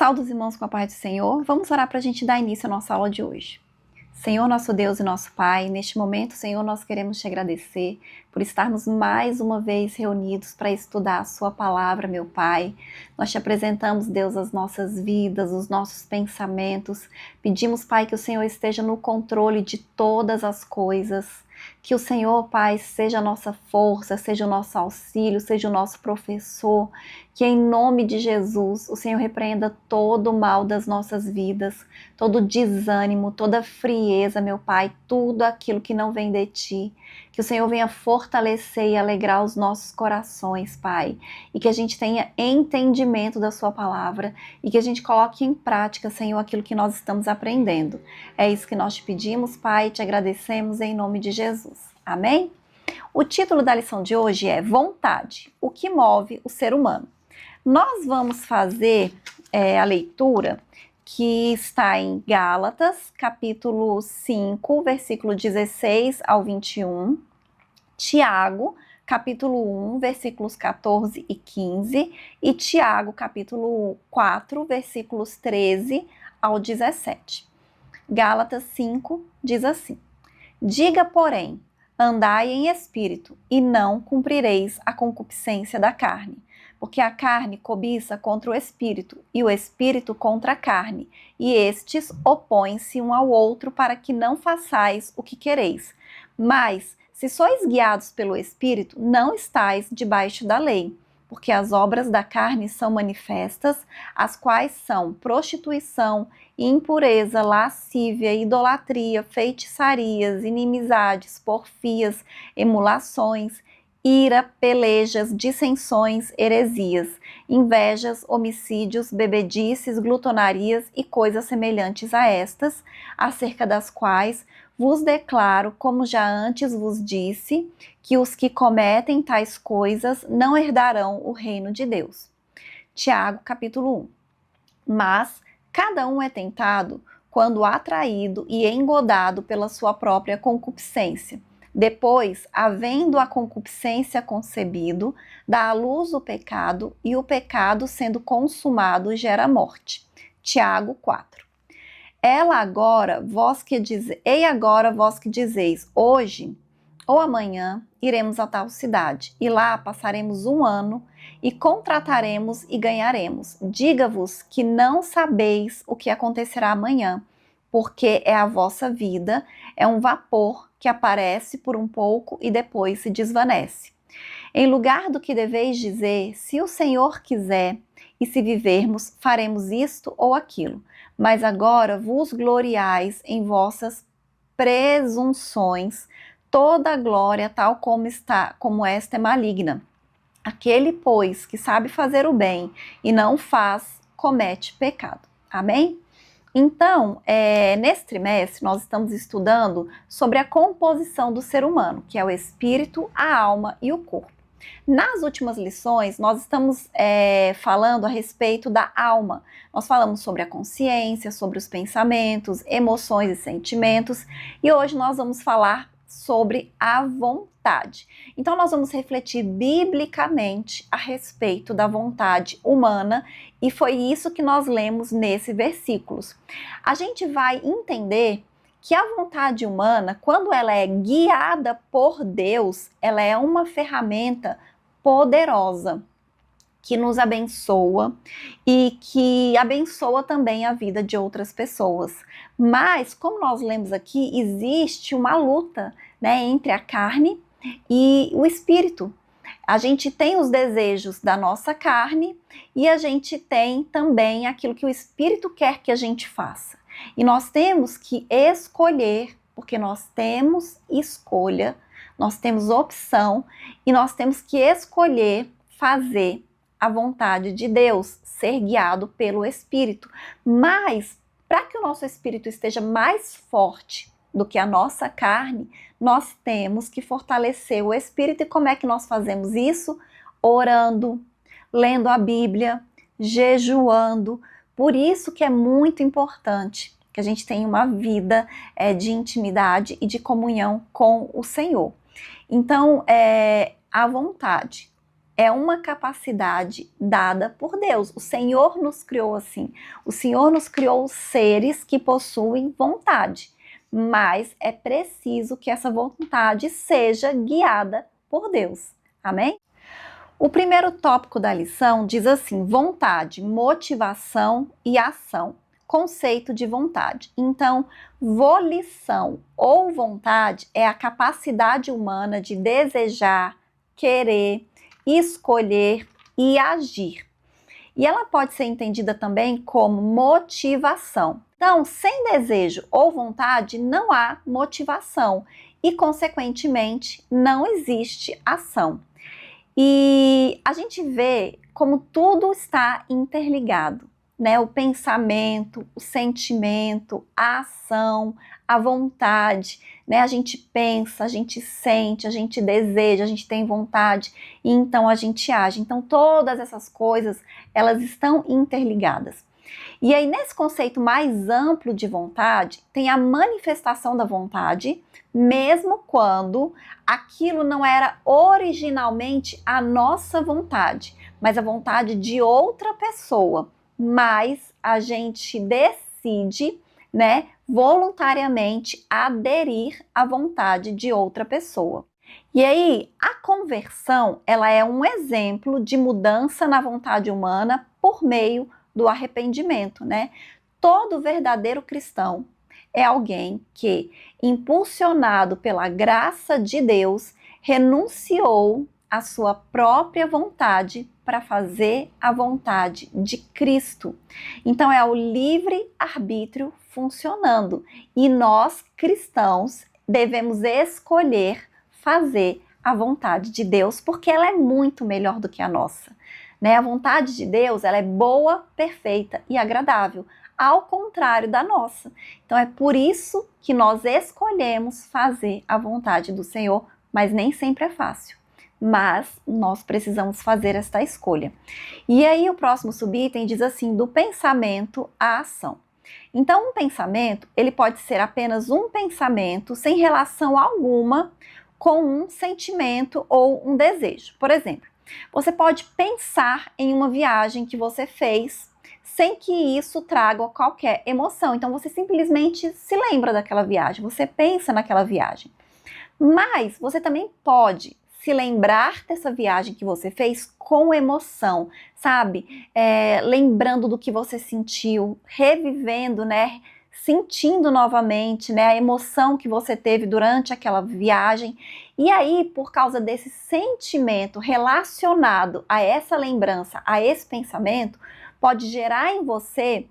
Saúde os irmãos com a paz do Senhor. Vamos orar para a gente dar início à nossa aula de hoje. Senhor, nosso Deus e nosso Pai, neste momento, Senhor, nós queremos te agradecer por estarmos mais uma vez reunidos para estudar a sua palavra, meu Pai. Nós te apresentamos, Deus, as nossas vidas, os nossos pensamentos. Pedimos, Pai, que o Senhor esteja no controle de todas as coisas. Que o Senhor, Pai, seja a nossa força, seja o nosso auxílio, seja o nosso professor. Que em nome de Jesus, o Senhor repreenda todo o mal das nossas vidas, todo desânimo, toda frieza, meu Pai, tudo aquilo que não vem de Ti. Que o Senhor venha fortalecer e alegrar os nossos corações, Pai. E que a gente tenha entendimento da Sua palavra e que a gente coloque em prática, Senhor, aquilo que nós estamos aprendendo. É isso que nós te pedimos, Pai, te agradecemos em nome de Jesus. Amém? O título da lição de hoje é Vontade, o que move o ser humano. Nós vamos fazer a leitura que está em Gálatas, capítulo 5, versículo 16 ao 21, Tiago, capítulo 1, versículos 14 e 15, e Tiago, capítulo 4, versículos 13 ao 17. Gálatas 5 diz assim: Diga, porém, andai em espírito, e não cumprireis a concupiscência da carne. Porque a carne cobiça contra o espírito, e o espírito contra a carne, e estes opõem-se um ao outro para que não façais o que quereis. Mas, se sois guiados pelo espírito, não estais debaixo da lei. Porque as obras da carne são manifestas, as quais são prostituição, impureza, lascívia, idolatria, feitiçarias, inimizades, porfias, emulações, ira, pelejas, dissensões, heresias, invejas, homicídios, bebedices, glutonarias e coisas semelhantes a estas, acerca das quais vos declaro, como já antes vos disse, que os que cometem tais coisas não herdarão o reino de Deus. Tiago, capítulo 1. Mas cada um é tentado quando atraído e engodado pela sua própria concupiscência. Depois, havendo a concupiscência concebido, dá à luz o pecado, e o pecado, sendo consumado, gera morte. Tiago 4. Ei agora, vós que dizeis, hoje ou amanhã iremos a tal cidade, e lá passaremos 1 ano, e contrataremos e ganharemos. Diga-vos que não sabeis o que acontecerá amanhã, porque é a vossa vida, é um vapor que aparece por um pouco e depois se desvanece. Em lugar do que deveis dizer, se o Senhor quiser, e se vivermos, faremos isto ou aquilo. Mas agora vos gloriais em vossas presunções, toda a glória tal como esta é maligna. Aquele, pois, que sabe fazer o bem e não faz, comete pecado. Amém? Então, nesse trimestre, nós estamos estudando sobre a composição do ser humano, que é o espírito, a alma e o corpo. Nas últimas lições, nós estamos falando a respeito da alma. Nós falamos sobre a consciência, sobre os pensamentos, emoções e sentimentos, e hoje nós vamos falar sobre a vontade. Então, nós vamos refletir biblicamente a respeito da vontade humana, e foi isso que nós lemos nesses versículos. A gente vai entender que a vontade humana, quando ela é guiada por Deus, ela é uma ferramenta poderosa que nos abençoa e que abençoa também a vida de outras pessoas. Mas, como nós lemos aqui, existe uma luta, entre a carne e o espírito. A gente tem os desejos da nossa carne e a gente tem também aquilo que o espírito quer que a gente faça. E nós temos que escolher, porque nós temos escolha, nós temos opção e nós temos que escolher fazer a vontade de Deus, ser guiado pelo Espírito. Mas, para que o nosso espírito esteja mais forte do que a nossa carne, nós temos que fortalecer o espírito. E como é que nós fazemos isso? Orando, lendo a Bíblia, jejuando. Por isso que é muito importante que a gente tenha uma vida de intimidade e de comunhão com o Senhor. Então, a vontade. é uma capacidade dada por Deus. O Senhor nos criou assim. O Senhor nos criou seres que possuem vontade, mas é preciso que essa vontade seja guiada por Deus. Amém? O primeiro tópico da lição diz assim: vontade, motivação e ação. Conceito de vontade. Então, volição ou vontade é a capacidade humana de desejar, querer, escolher e agir. E ela pode ser entendida também como motivação. Então, sem desejo ou vontade, não há motivação e, consequentemente, não existe ação. E a gente vê como tudo está interligado, né? O pensamento, o sentimento, a ação, a vontade, né? A gente pensa, a gente sente, a gente deseja, a gente tem vontade e então a gente age. Então todas essas coisas, elas estão interligadas. E aí, nesse conceito mais amplo de vontade, tem a manifestação da vontade, mesmo quando aquilo não era originalmente a nossa vontade, mas a vontade de outra pessoa. Mas a gente decide, né, voluntariamente aderir à vontade de outra pessoa. E aí, a conversão, ela é um exemplo de mudança na vontade humana por meio do arrependimento, né? Todo verdadeiro cristão é alguém que, impulsionado pela graça de Deus, renunciou à sua própria vontade para fazer a vontade de Cristo. Então é o livre-arbítrio funcionando e nós, cristãos, devemos escolher fazer a vontade de Deus porque ela é muito melhor do que a nossa. Né? A vontade de Deus, ela é boa, perfeita e agradável, ao contrário da nossa. Então é por isso que nós escolhemos fazer a vontade do Senhor, mas nem sempre é fácil. Mas nós precisamos fazer esta escolha. E aí o próximo subitem diz assim, do pensamento à ação. Então um pensamento, ele pode ser apenas um pensamento sem relação alguma com um sentimento ou um desejo. Por exemplo, você pode pensar em uma viagem que você fez sem que isso traga qualquer emoção. Então você simplesmente se lembra daquela viagem, você pensa naquela viagem. Mas você também pode se lembrar dessa viagem que você fez com emoção, sabe? Lembrando do que você sentiu, revivendo, né? Sentindo novamente, né, a emoção que você teve durante aquela viagem. E aí, por causa desse sentimento relacionado a essa lembrança, a esse pensamento, pode gerar em você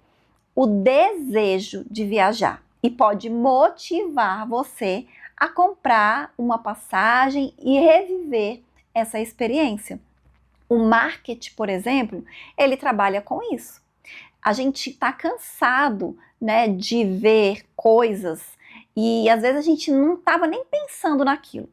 o desejo de viajar e pode motivar você a comprar uma passagem e reviver essa experiência. O marketing, por exemplo, ele trabalha com isso. A gente está cansado, né, de ver coisas e às vezes a gente não estava nem pensando naquilo.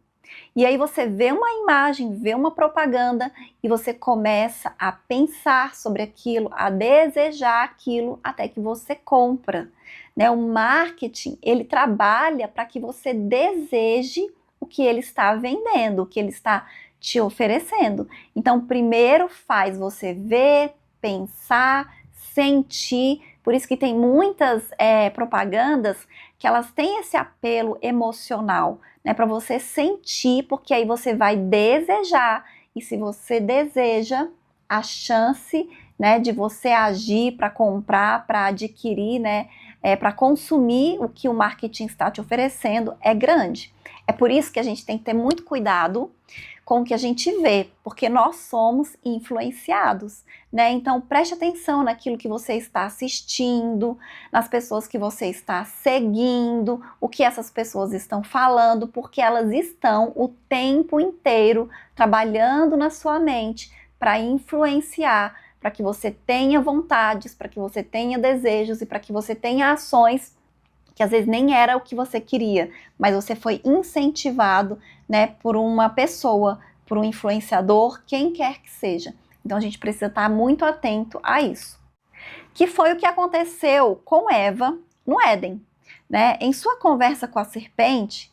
E aí você vê uma imagem, vê uma propaganda e você começa a pensar sobre aquilo, a desejar aquilo até que você compra. Né? O marketing, ele trabalha para que você deseje o que ele está vendendo, o que ele está te oferecendo. Então, primeiro faz você ver, pensar, sentir. Por isso que tem muitas propagandas que elas têm esse apelo emocional, né, para você sentir, porque aí você vai desejar. E se você deseja, a chance, né, de você agir para comprar, para adquirir, né, para consumir o que o marketing está te oferecendo é grande. É por isso que a gente tem que ter muito cuidado com o que a gente vê, porque nós somos influenciados, né? Então preste atenção naquilo que você está assistindo, nas pessoas que você está seguindo, o que essas pessoas estão falando, porque elas estão o tempo inteiro trabalhando na sua mente para influenciar, para que você tenha vontades, para que você tenha desejos e para que você tenha ações que às vezes nem era o que você queria, mas você foi incentivado, né, por uma pessoa, por um influenciador, quem quer que seja. Então a gente precisa estar muito atento a isso. Que foi o que aconteceu com Eva no Éden, né? Em sua conversa com a serpente,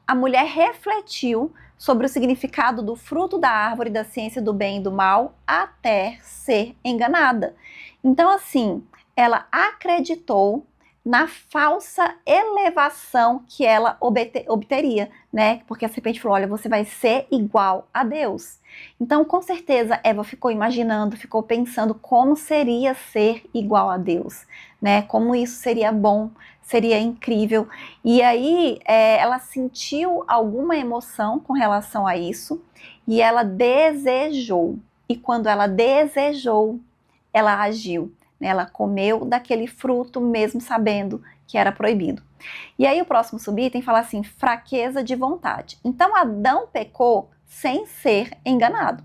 a mulher refletiu sobre o significado do fruto da árvore da ciência do bem e do mal até ser enganada. Então, assim, ela acreditou na falsa elevação que ela obteria, né? Porque a serpente falou, olha, você vai ser igual a Deus. Então, com certeza, Eva ficou imaginando, ficou pensando como seria ser igual a Deus, né? Como isso seria bom, seria incrível. E aí, ela sentiu alguma emoção com relação a isso e ela desejou. E quando ela desejou, ela agiu. Ela comeu daquele fruto mesmo sabendo que era proibido. E aí o próximo subitem fala assim, fraqueza de vontade. Então Adão pecou sem ser enganado,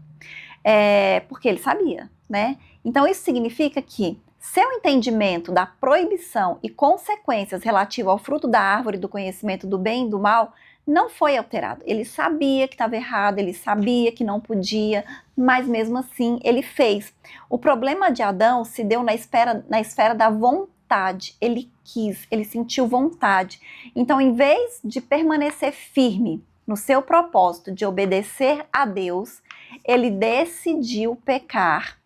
porque ele sabia, né? Então isso significa que seu entendimento da proibição e consequências relativas ao fruto da árvore do conhecimento do bem e do mal não foi alterado. Ele sabia que estava errado, ele sabia que não podia, mas mesmo assim ele fez. O problema de Adão se deu na esfera da vontade. Ele quis, ele sentiu vontade. Então, em vez de permanecer firme no seu propósito de obedecer a Deus, ele decidiu pecar,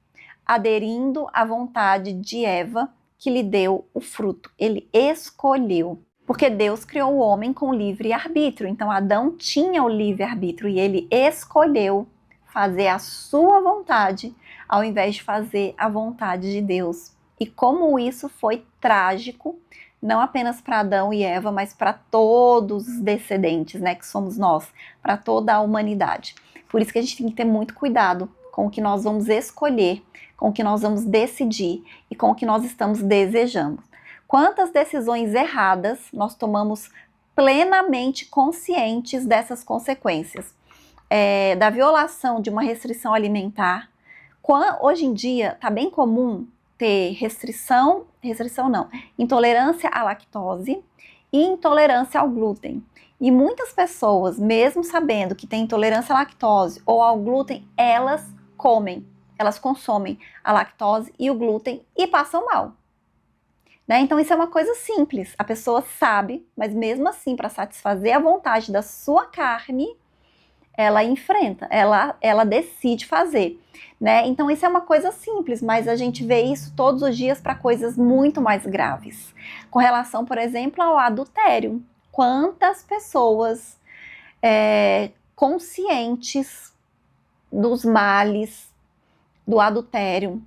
aderindo à vontade de Eva, que lhe deu o fruto. Ele escolheu. Porque Deus criou o homem com livre-arbítrio. Então Adão tinha o livre-arbítrio e ele escolheu fazer a sua vontade ao invés de fazer a vontade de Deus. E como isso foi trágico, não apenas para Adão e Eva, mas para todos os descendentes, né, que somos nós, para toda a humanidade. Por isso que a gente tem que ter muito cuidado com o que nós vamos escolher, com o que nós vamos decidir e com o que nós estamos desejando. Quantas decisões erradas nós tomamos plenamente conscientes dessas consequências? Da violação de uma restrição alimentar. Hoje em dia está bem comum ter intolerância à lactose e intolerância ao glúten. E muitas pessoas, mesmo sabendo que tem intolerância à lactose ou ao glúten, elas consomem a lactose e o glúten e passam mal. Né? Então isso é uma coisa simples, a pessoa sabe, mas mesmo assim, para satisfazer a vontade da sua carne, ela enfrenta, ela decide fazer, né? Então isso é uma coisa simples, mas a gente vê isso todos os dias para coisas muito mais graves. Com relação, por exemplo, ao adultério. Quantas pessoas conscientes dos males do adultério,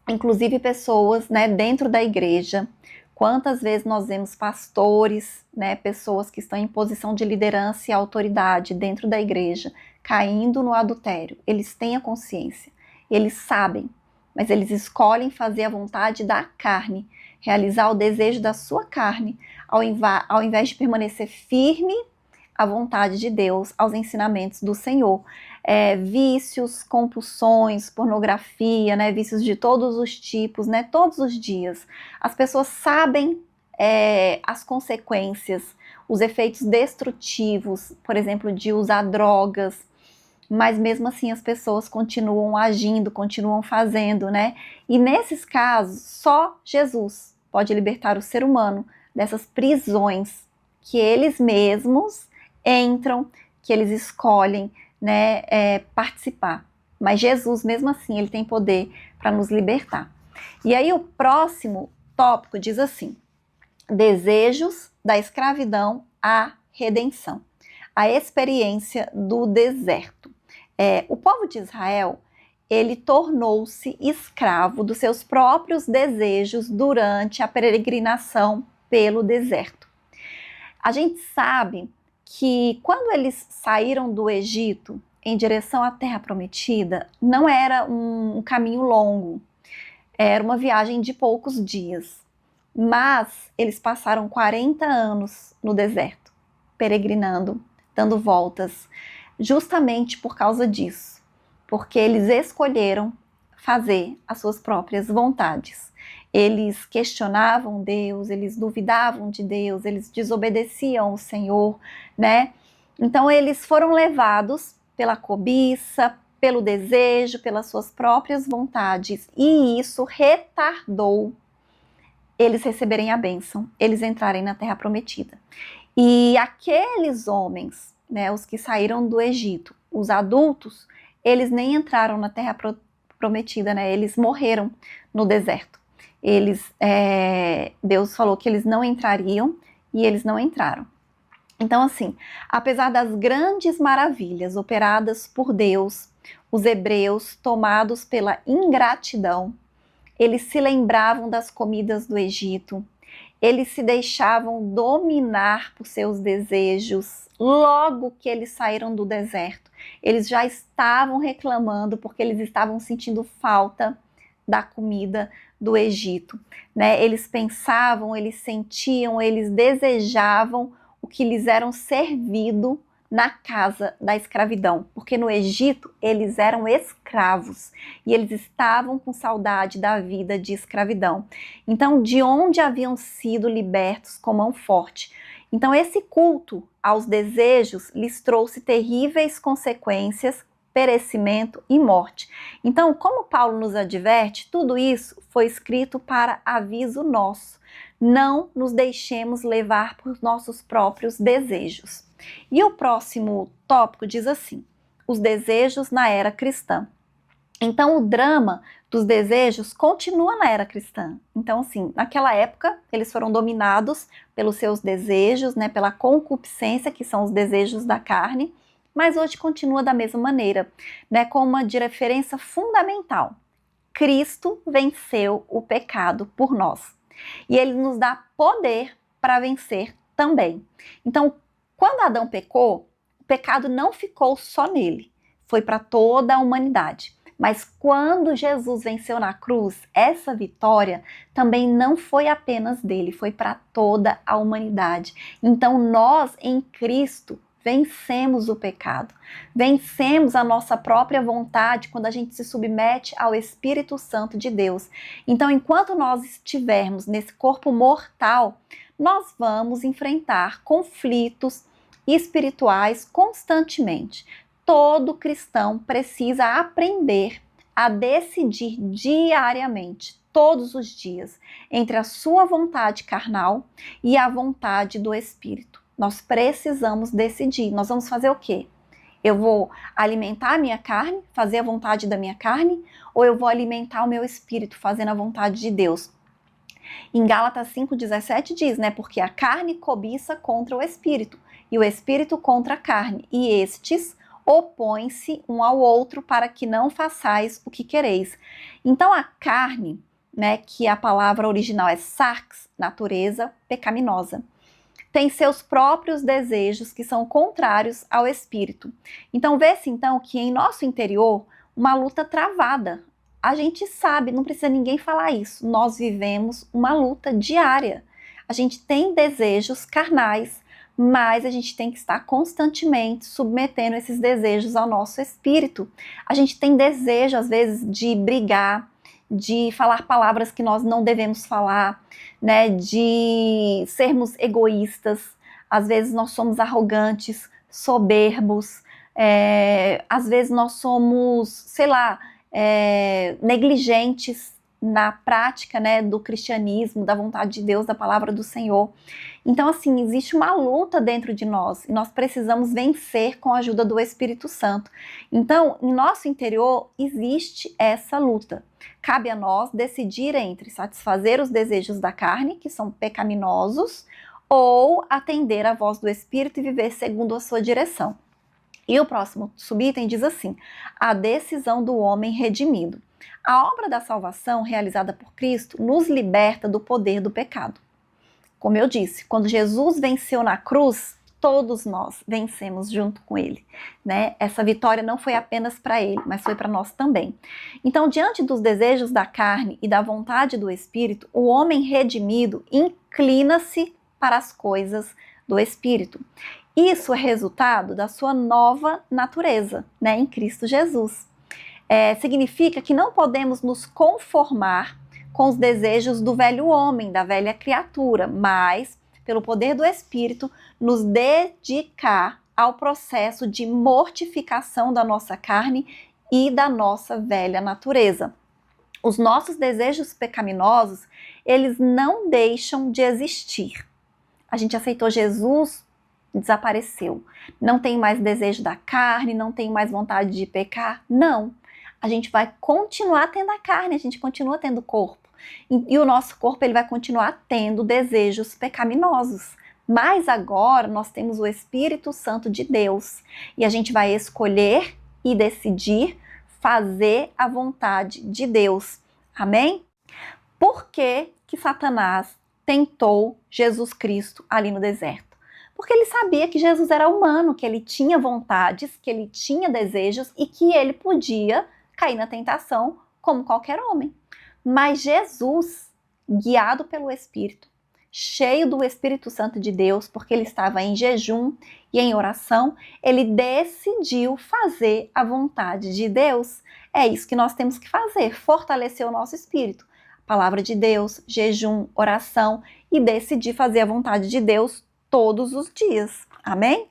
inclusive pessoas, né, dentro da igreja. Quantas vezes nós vemos pastores, né, pessoas que estão em posição de liderança e autoridade dentro da igreja, caindo no adultério. Eles têm a consciência, eles sabem, mas eles escolhem fazer a vontade da carne, realizar o desejo da sua carne, ao invés de permanecer firme à vontade de Deus, aos ensinamentos do Senhor. Vícios, compulsões, pornografia, né, vícios de todos os tipos, né, todos os dias. As pessoas sabem as consequências, os efeitos destrutivos, por exemplo, de usar drogas, mas mesmo assim as pessoas continuam agindo, continuam fazendo, né? E nesses casos, só Jesus pode libertar o ser humano dessas prisões que eles mesmos entram, que eles escolhem, né, participar. Mas Jesus, mesmo assim, ele tem poder para nos libertar. E aí o próximo tópico diz assim: desejos da escravidão à redenção. A experiência do deserto. O povo de Israel, ele tornou-se escravo dos seus próprios desejos durante a peregrinação pelo deserto. A gente sabe que quando eles saíram do Egito em direção à Terra Prometida, não era um caminho longo, era uma viagem de poucos dias, mas eles passaram 40 anos no deserto, peregrinando, dando voltas, justamente por causa disso, porque eles escolheram fazer as suas próprias vontades. Eles questionavam Deus, eles duvidavam de Deus, eles desobedeciam o Senhor, né? Então eles foram levados pela cobiça, pelo desejo, pelas suas próprias vontades, e isso retardou eles receberem a bênção, eles entrarem na Terra Prometida. E aqueles homens, né, os que saíram do Egito, os adultos, eles nem entraram na terra prometida, né? Eles morreram no deserto. Deus falou que eles não entrariam e eles não entraram. Então, assim, apesar das grandes maravilhas operadas por Deus, os hebreus, tomados pela ingratidão, eles se lembravam das comidas do Egito, eles se deixavam dominar por seus desejos. Logo que eles saíram do deserto, eles já estavam reclamando porque eles estavam sentindo falta da comida do Egito, né? Eles pensavam, eles sentiam, eles desejavam o que lhes era servido na casa da escravidão, porque no Egito eles eram escravos e eles estavam com saudade da vida de escravidão. Então, de onde haviam sido libertos com mão forte? Então, esse culto aos desejos lhes trouxe terríveis consequências, perecimento e morte. Então, como Paulo nos adverte, tudo isso foi escrito para aviso nosso. Não nos deixemos levar por nossos próprios desejos. E o próximo tópico diz assim: os desejos na era cristã. Então, o drama dos desejos continua na era cristã. Então, assim, naquela época, eles foram dominados pelos seus desejos, né, pela concupiscência, que são os desejos da carne, mas hoje continua da mesma maneira, né, com uma diferença fundamental. Cristo venceu o pecado por nós. E ele nos dá poder para vencer também. Então, quando Adão pecou, o pecado não ficou só nele, foi para toda a humanidade. Mas quando Jesus venceu na cruz, essa vitória também não foi apenas dele, foi para toda a humanidade. Então nós, em Cristo, vencemos o pecado, vencemos a nossa própria vontade quando a gente se submete ao Espírito Santo de Deus. Então, enquanto nós estivermos nesse corpo mortal, nós vamos enfrentar conflitos espirituais constantemente. Todo cristão precisa aprender a decidir diariamente, todos os dias, entre a sua vontade carnal e a vontade do Espírito. Nós precisamos decidir. Nós vamos fazer o quê? Eu vou alimentar a minha carne, fazer a vontade da minha carne, ou eu vou alimentar o meu espírito, fazendo a vontade de Deus? Em Gálatas 5,17 diz, né? Porque a carne cobiça contra o espírito, e o espírito contra a carne, e estes opõem-se um ao outro para que não façais o que quereis. Então a carne, né, que a palavra original é sarx, natureza pecaminosa, tem seus próprios desejos que são contrários ao espírito. Então vê-se então que em nosso interior uma luta travada. A gente sabe, não precisa ninguém falar isso. Nós vivemos uma luta diária. A gente tem desejos carnais, mas a gente tem que estar constantemente submetendo esses desejos ao nosso espírito. A gente tem desejo, às vezes, de brigar, de falar palavras que nós não devemos falar, né, de sermos egoístas. Às vezes nós somos arrogantes, soberbos, às vezes nós somos, sei lá, negligentes na prática, né, do cristianismo, da vontade de Deus, da palavra do Senhor. Então, assim, existe uma luta dentro de nós e nós precisamos vencer com a ajuda do Espírito Santo. Então, em nosso interior existe essa luta. Cabe a nós decidir entre satisfazer os desejos da carne, que são pecaminosos, ou atender à voz do Espírito e viver segundo a sua direção. E o próximo subitem diz assim: a decisão do homem redimido. A obra da salvação realizada por Cristo nos liberta do poder do pecado. Como eu disse, quando Jesus venceu na cruz, todos nós vencemos junto com ele, né? Essa vitória não foi apenas para ele, mas foi para nós também. Então, diante dos desejos da carne e da vontade do Espírito, o homem redimido inclina-se para as coisas do Espírito. Isso é resultado da sua nova natureza, né, em Cristo Jesus. Significa que não podemos nos conformar com os desejos do velho homem, da velha criatura, mas, pelo poder do Espírito, nos dedicar ao processo de mortificação da nossa carne e da nossa velha natureza. Os nossos desejos pecaminosos, eles não deixam de existir. A gente aceitou Jesus desapareceu. Não tem mais desejo da carne, não tem mais vontade de pecar. Não. A gente vai continuar tendo a carne, a gente continua tendo corpo. E o nosso corpo ele vai continuar tendo desejos pecaminosos. Mas agora nós temos o Espírito Santo de Deus e a gente vai escolher e decidir fazer a vontade de Deus. Amém? Por que que Satanás tentou Jesus Cristo ali no deserto? Porque ele sabia que Jesus era humano, que ele tinha vontades, que ele tinha desejos e que ele podia cair na tentação como qualquer homem. Mas Jesus, guiado pelo Espírito, cheio do Espírito Santo de Deus, porque ele estava em jejum e em oração, ele decidiu fazer a vontade de Deus. É isso que nós temos que fazer, fortalecer o nosso espírito. Palavra de Deus, jejum, oração e decidir fazer a vontade de Deus todos os dias. Amém?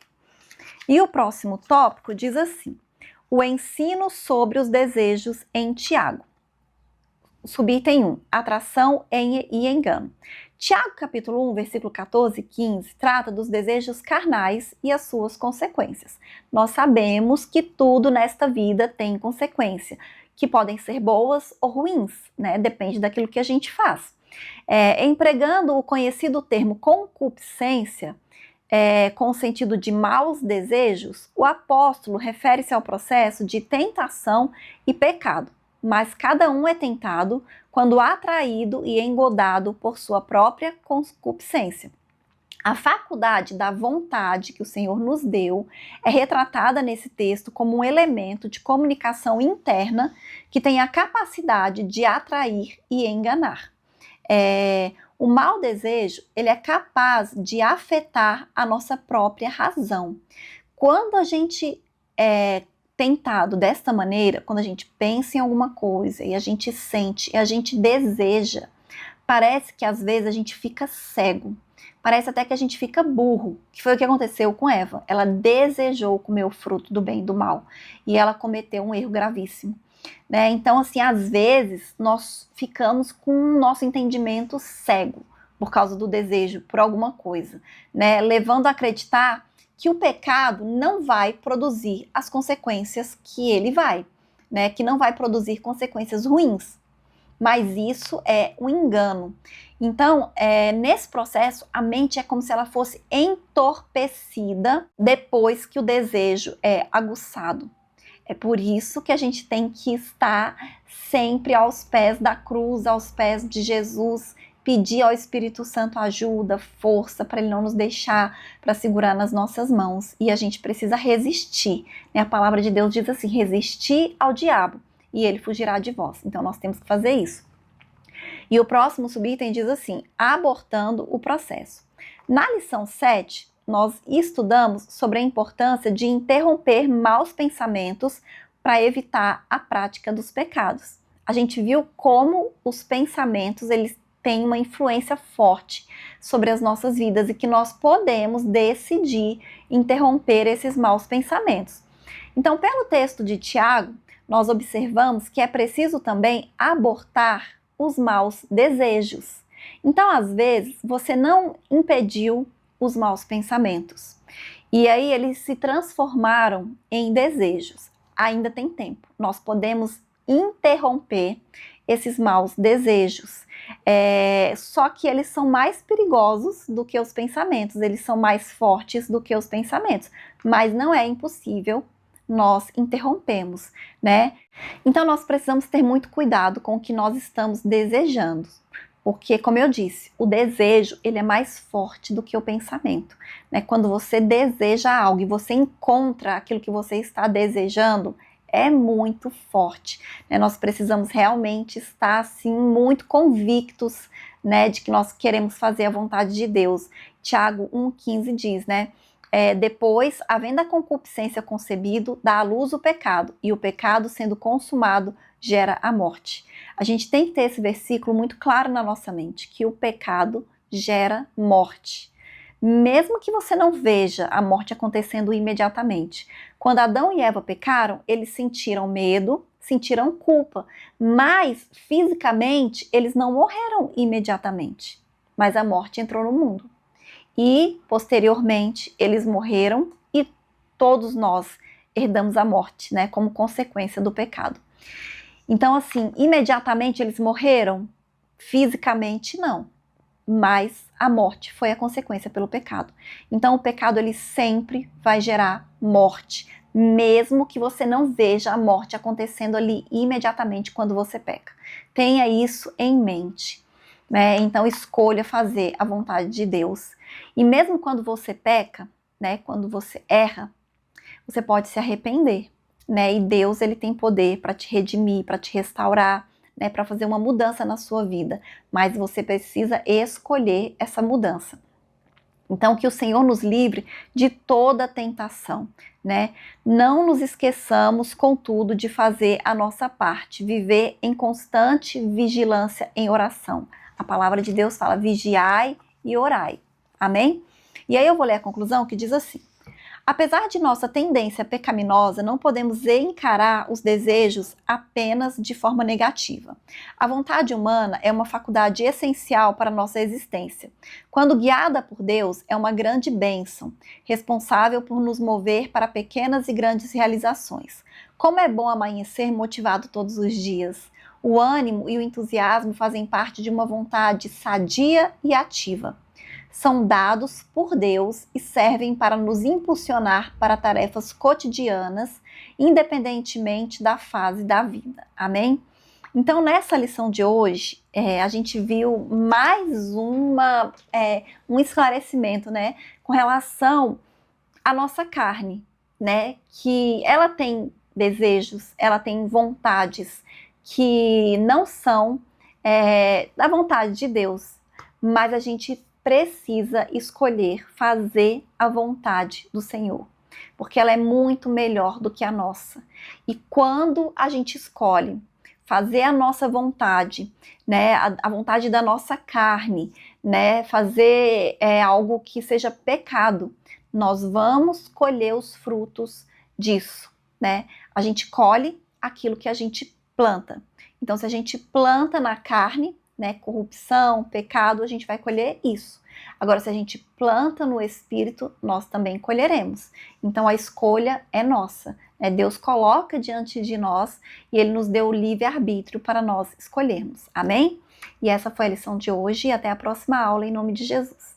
E o próximo tópico diz assim: o ensino sobre os desejos em Tiago. Subitem 1, atração e engano. Tiago capítulo 1, versículo 14 e 15, trata dos desejos carnais e as suas consequências. Nós sabemos que tudo nesta vida tem consequência, que podem ser boas ou ruins, né? Depende daquilo que a gente faz. Empregando o conhecido termo concupiscência, com o sentido de maus desejos, o apóstolo refere-se ao processo de tentação e pecado. Mas cada um é tentado quando atraído e engodado por sua própria concupiscência. A faculdade da vontade que o Senhor nos deu é retratada nesse texto como um elemento de comunicação interna que tem a capacidade de atrair e enganar. O mau desejo, ele é capaz de afetar a nossa própria razão. Quando a gente tentado desta maneira, quando a gente pensa em alguma coisa e a gente sente e a gente deseja, parece que às vezes a gente fica cego, parece até que a gente fica burro, que foi o que aconteceu com Eva. Ela desejou comer o fruto do bem e do mal e ela cometeu um erro gravíssimo, né? Então, assim, às vezes nós ficamos com o nosso entendimento cego por causa do desejo por alguma coisa, né? Levando a acreditar que o pecado não vai produzir as consequências que ele vai, né? Que não vai produzir consequências ruins. Mas isso é um engano. Então, nesse processo, a mente é como se ela fosse entorpecida depois que o desejo é aguçado. É por isso que a gente tem que estar sempre aos pés da cruz, aos pés de Jesus, pedir ao Espírito Santo ajuda, força, para ele não nos deixar, para segurar nas nossas mãos. E a gente precisa resistir, né? A palavra de Deus diz assim: resistir ao diabo e ele fugirá de vós. Então nós temos que fazer isso. E o próximo subitem diz assim: abortando o processo. Na lição 7, nós estudamos sobre a importância de interromper maus pensamentos para evitar a prática dos pecados. A gente viu como os pensamentos, eles têm uma influência forte sobre as nossas vidas e que nós podemos decidir interromper esses maus pensamentos. Então, pelo texto de Tiago, nós observamos que é preciso também abortar os maus desejos. Então, às vezes, você não impediu os maus pensamentos e aí eles se transformaram em desejos. Ainda tem tempo. Nós podemos interromper esses maus desejos. Só que eles são mais perigosos do que os pensamentos, eles são mais fortes do que os pensamentos, mas não é impossível, nós interrompemos, né? Então nós precisamos ter muito cuidado com o que nós estamos desejando, porque, como eu disse, o desejo, ele é mais forte do que o pensamento, né? Quando você deseja algo e você encontra aquilo que você está desejando, é muito forte, né? Nós precisamos realmente estar, assim, muito convictos, né, de que nós queremos fazer a vontade de Deus. Tiago 1,15 diz, né, depois, havendo a concupiscência concebido, dá à luz o pecado, e o pecado, sendo consumado, gera a morte. A gente tem que ter esse versículo muito claro na nossa mente, que o pecado gera morte. Mesmo que você não veja a morte acontecendo imediatamente. Quando Adão e Eva pecaram, eles sentiram medo, sentiram culpa, mas fisicamente eles não morreram imediatamente. Mas a morte entrou no mundo. e posteriormente eles morreram e todos nós herdamos a morte, né, como consequência do pecado. Então, assim, imediatamente eles morreram? Fisicamente, não. Mas a morte foi a consequência pelo pecado. Então, o pecado, ele sempre vai gerar morte, mesmo que você não veja a morte acontecendo ali imediatamente quando você peca. Tenha isso em mente, né? Então, escolha fazer a vontade de Deus. E mesmo quando você peca, né, quando você erra, você pode se arrepender, né? E Deus, ele tem poder para te redimir, para te restaurar, né, para fazer uma mudança na sua vida, mas você precisa escolher essa mudança. Então, que o Senhor nos livre de toda tentação, né? Não nos esqueçamos, contudo, de fazer a nossa parte, viver em constante vigilância em oração. A palavra de Deus fala: vigiai e orai. Amém? E aí eu vou ler a conclusão que diz assim: apesar de nossa tendência pecaminosa, não podemos encarar os desejos apenas de forma negativa. A vontade humana é uma faculdade essencial para a nossa existência. Quando guiada por Deus, é uma grande bênção, responsável por nos mover para pequenas e grandes realizações. Como é bom amanhecer motivado todos os dias. O ânimo e o entusiasmo fazem parte de uma vontade sadia e ativa. São dados por Deus e servem para nos impulsionar para tarefas cotidianas, independentemente da fase da vida. Amém? Então, nessa lição de hoje, a gente viu mais um esclarecimento, né, com relação à nossa carne, né, que ela tem desejos, ela tem vontades que não são da vontade de Deus, mas a gente precisa escolher fazer a vontade do Senhor, porque ela é muito melhor do que a nossa. E quando a gente escolhe fazer a nossa vontade, né, a vontade da nossa carne, né, fazer algo que seja pecado, nós vamos colher os frutos disso, né? A gente colhe aquilo que a gente planta. Então, se a gente planta na carne, né, corrupção, pecado, a gente vai colher isso. Agora, se a gente planta no Espírito, nós também colheremos. Então, a escolha é nossa. Né? Deus coloca diante de nós e Ele nos deu o livre-arbítrio para nós escolhermos. Amém? E essa foi a lição de hoje e até a próxima aula, em nome de Jesus.